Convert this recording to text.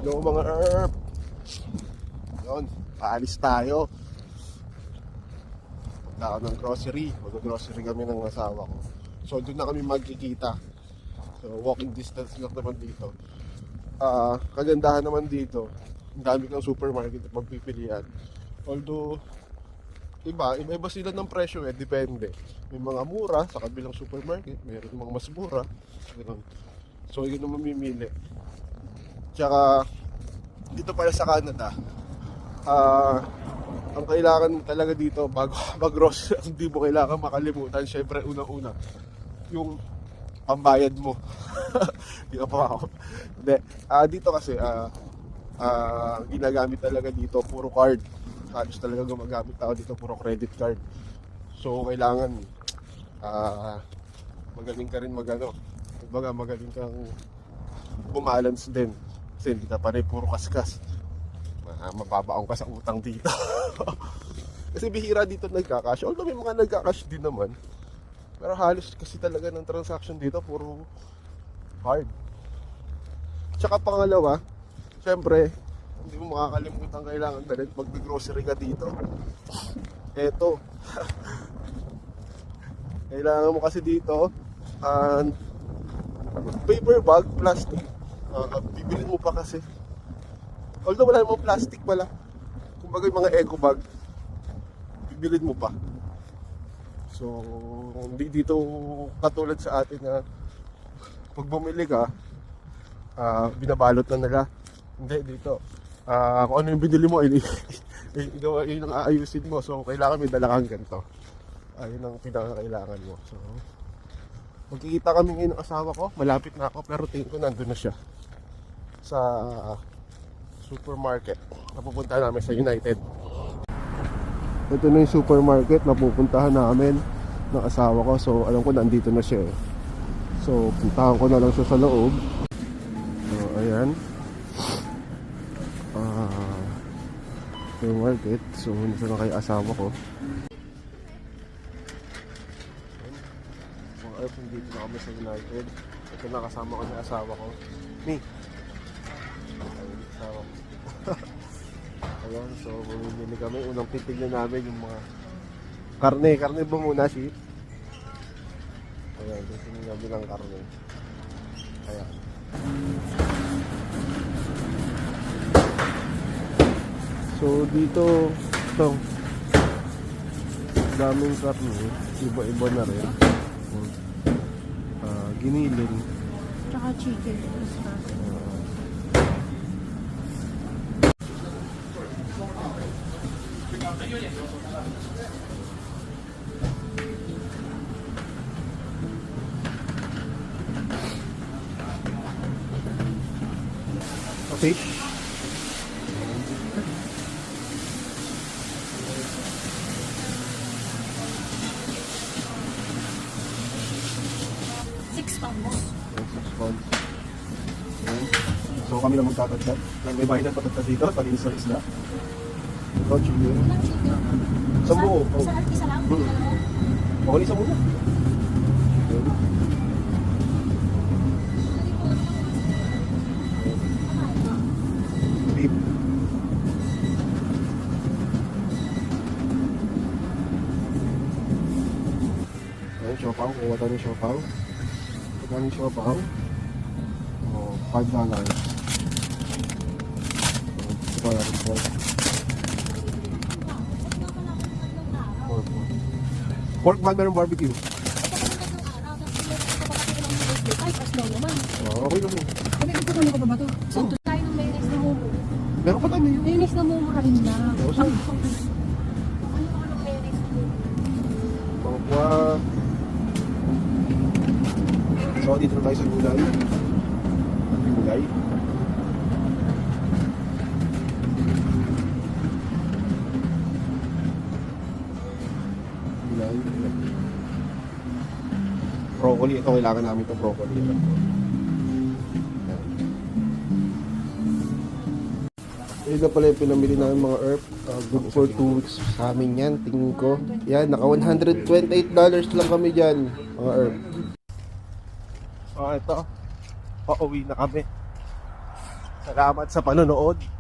Hello mga herb. Yun, paalis tayo. Punta ako ng grocery. Mag-grocery kami ng asawa ko. So doon na kami magkikita. So walking distance lang naman dito. Kagandahan naman dito, ang dami kang supermarket at magpipilian. Although iba sila ng presyo depende. May mga mura sa kabilang supermarket, mayroon mga mas mura. Ganun. So yun ang mamimili. Tsaka dito pala sa Canada, ang kailangan mo talaga dito bago mag-grocery, hindi mo kailangan makalimutan, syempre unang-una yung pambayad mo. Hindi ka pa ako. Hindi. Dito kasi ginagamit talaga dito puro card. Halos talaga gumagamit ako dito puro credit card. So kailangan magaling ka rin kumbaga magaling kang bumalance din. Kasi hindi ka pa rin puro kaskas. Mababaong ka sa utang dito. Kasi bihira dito nagkakash. Although may mga nagkakash din naman. Pero halos kasi talaga ng transaction dito puro card. Tsaka pangalawa, syempre, hindi mo makakalimutan kailangan dalhin pag grocery ka dito. Eto. Kailangan mo kasi dito paper bag, plastic. Bibilin mo pa kasi. Although wala namang plastic pala. Kumbaga yung mga eco bag, bibilin mo pa. So, hindi dito katulad sa atin na pag bumili ka, binabalot na nila. Hindi dito. Kung ano yung binili mo, yun ang aayusin mo. So, kailangan may dala kang ganito. Yun ang pinakakailangan mo. So, magkikita kami ngayon ng asawa ko. Malapit na ako, pero tingin ko nandun na siya sa supermarket. Napupuntahan namin sa United. Ito na yung supermarket na pupuntahan namin ng asawa ko. So alam ko nandito na siya eh. So puntahan ko na lang siya sa loob. So ayan, supermarket. So nito na kay asawa ko. So ayun, dito na kami sa United. Ito na kasama ko ng asawa ko. Ayan, so bumili kami. Unang titignan namin yung mga karne ba muna, sheep? Ayan, titignan namin ng karne. Ayan. So dito, ito daming karne, iba-iba na rin. Giniling Tsaka chicken. Okay. £6. 6 pounds. Ayan. So kami lang magtatagdag. May bahay na patagdag dito, palinis sa isla. Ito, chicken. Sa buo. Isa lang? Okay, sa muna. Beef. Ayan, siopaw. Kuha tayo ng siopaw. Pagkano yung siopaw? $5. Ito natin po. Pork bag meron barbecue. Ay, paslaw naman. Okay lang mo. Kunin ko pa ba ito? Santo tayo ng mayonnaise na momo. Meron pa tayo yun. Mayonnaise na momo rin lang. Oo, sir. Ano ng mayonnaise na momo? Pangkwa. So, dito na tayo sa gulay. Gulay. Gulay. Broccoli. Ito, kailangan namin itong broccoli. Yun na pala yung pinamili namin mga herb. Good for 2 weeks sa amin yan. Tingin ko. Yan, naka $128 lang kami dyan. Mga herb. Ito. Pauwi na kami. Salamat sa panonood.